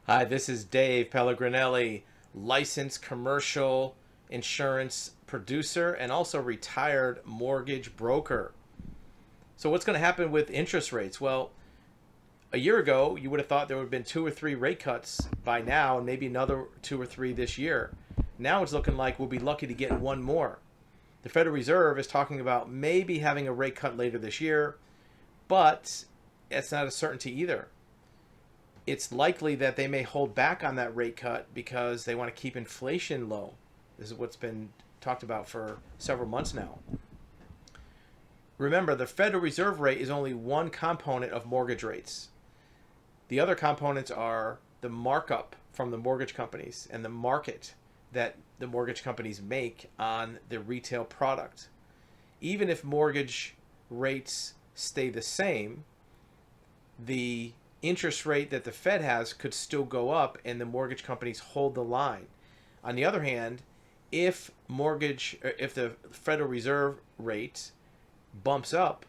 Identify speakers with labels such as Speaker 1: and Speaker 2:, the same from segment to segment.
Speaker 1: Hi, this is Dave Pellegrinelli, licensed commercial insurance producer and also retired mortgage broker. So, what's going to happen with interest rates? Well, a year ago, you would have thought there would have been two or three rate cuts by now, and maybe another two or three this year. Now it's looking like we'll be lucky to get one more. The Federal Reserve is talking about maybe having a rate cut later this year, but it's not a certainty either. It's likely that they may hold back on that rate cut because they want to keep inflation low. This is what's been talked about for several months now. Remember, the Federal Reserve rate is only one component of mortgage rates. The other components are the markup from the mortgage companies and the market that the mortgage companies make on the retail product. Even if mortgage rates stay the same, the interest rate that the Fed has could still go up and the mortgage companies hold the line. On the other hand, if the Federal Reserve rate bumps up,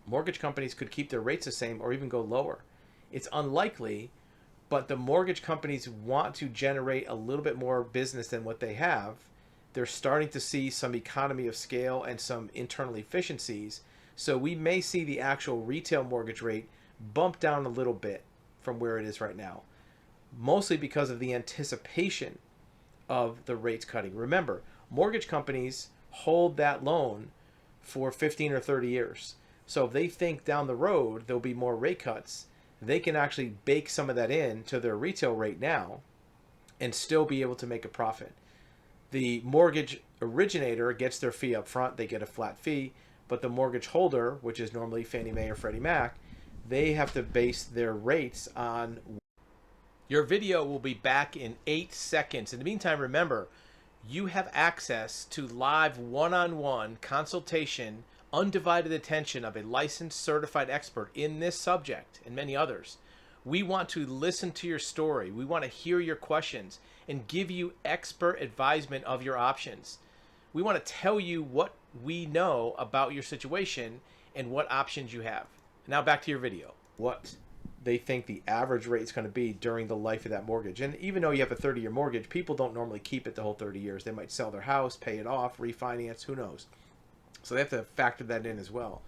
Speaker 1: mortgage companies could keep their rates the same or even go lower. It's unlikely, but the mortgage companies want to generate a little bit more business than what they have. They're starting to see some economy of scale and some internal efficiencies. So we may see the actual retail mortgage rate bump down a little bit from where it is right now, mostly because of the anticipation of the rates cutting. Remember, mortgage companies hold that loan for 15 or 30 years. So if they think down the road there'll be more rate cuts, they can actually bake some of that in to their retail rate now and still be able to make a profit. The mortgage originator gets their fee up front, they get a flat fee, but the mortgage holder, which is normally Fannie Mae or Freddie Mac, they have to base their rates on. Your video will be back in 8 seconds. In the meantime, remember, you have access to live one-on-one consultation, undivided attention of a licensed certified expert in this subject and many others. We want to listen to your story. We want to hear your questions and give you expert advisement of your options. We want to tell you what we know about your situation and what options you have. Now back to your video. What they think the average rate is going to be during the life of that mortgage. And even though you have a 30-year mortgage, people don't normally keep it the whole 30 years. They might sell their house, pay it off, refinance, who knows. So they have to factor that in as well.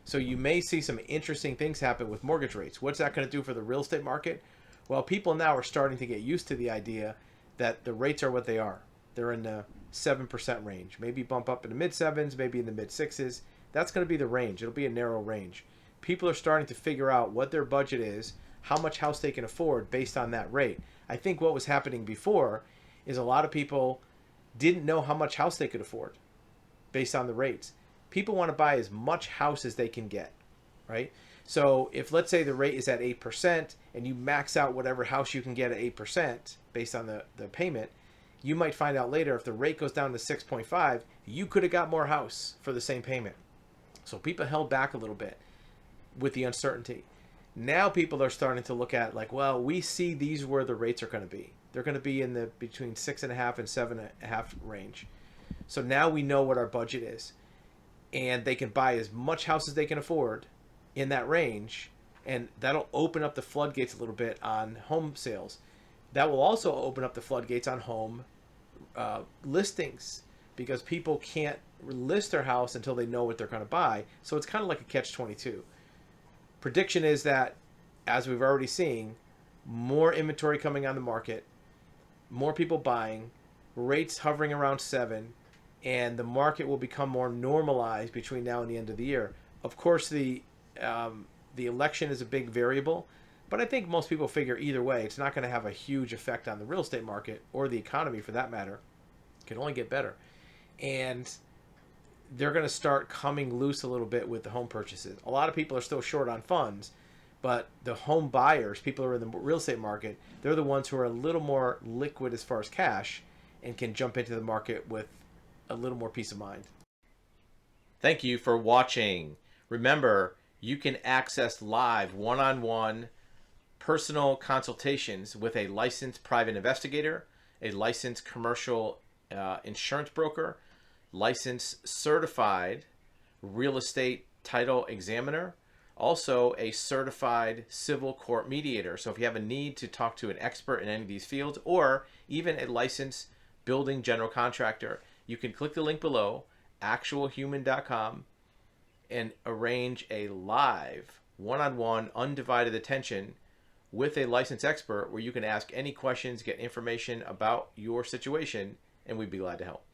Speaker 1: So you may see some interesting things happen with mortgage rates. What's that going to do for the real estate market? Well, people now are starting to get used to the idea that the rates are what they are. They're in the 7% range. Maybe bump up in the mid sevens, maybe in the mid sixes. That's going to be the range. It'll be a narrow range. People are starting to figure out what their budget is, how much house they can afford based on that rate. I think what was happening before is a lot of people didn't know how much house they could afford based on the rates. People want to buy as much house as they can get, right? So if, let's say, the rate is at 8% and you max out whatever house you can get at 8% based on the payment, you might find out later if the rate goes down to 6.5, you could have got more house for the same payment. So people held back a little bit with the uncertainty. Now people are starting to look at, like, well, we see these where the rates are going to be. They're going to be in the between 6.5 and 7.5 range. So now we know what our budget is, and they can buy as much house as they can afford in that range, and that'll open up the floodgates a little bit on home sales. That will also open up the floodgates on home listings, because people can't list their house until they know what they're going to buy. So it's kind of like a catch-22. Prediction is that, as we've already seen, more inventory coming on the market, more people buying, rates hovering around 7, and the market will become more normalized between now and the end of the year. Of course, the election is a big variable, but I think most people figure either way, it's not going to have a huge effect on the real estate market or the economy for that matter. It can only get better. And they're going to start coming loose a little bit with the home purchases. A lot of people are still short on funds, but the home buyers, people who are in the real estate market, they're the ones who are a little more liquid as far as cash and can jump into the market with a little more peace of mind. Thank you for watching. Remember, you can access live one-on-one personal consultations with a licensed private investigator, a licensed commercial insurance broker, licensed certified real estate title examiner, Also, a certified civil court mediator. So if you have a need to talk to an expert in any of these fields, or even a licensed building general contractor, you can click the link below, actualhuman.com, and arrange a live, one-on-one, undivided attention with a licensed expert where you can ask any questions, get information about your situation, and we'd be glad to help.